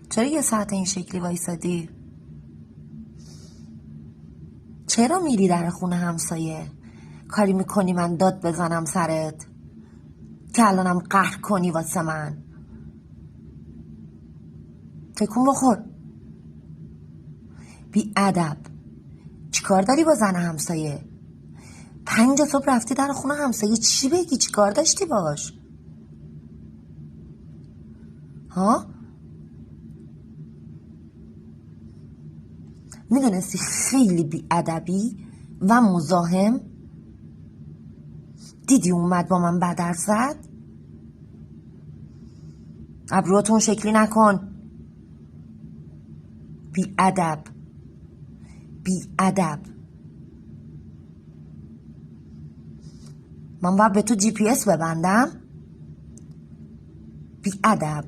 چرا یه ساعت این شکلی وایسادی؟ چرا میری در خونه همسایه؟ کاری میکنی من داد بزنم سرت که الانم قهر کنی واسه من؟ تکون بخور. بی ادب. چیکار داری با زن همسایه؟ 5 صبح رفتی در خونه همسایه، چی بگی؟ چیکار داشتی باش؟ ها؟ میدونستی خیلی بی ادبی و مزاحم؟ دیدی اومد با من بدر زد؟ ابروتون شکلی نکن. بی ادب. بی ادب. من باید به تو GPS ببندم؟ بی ادب.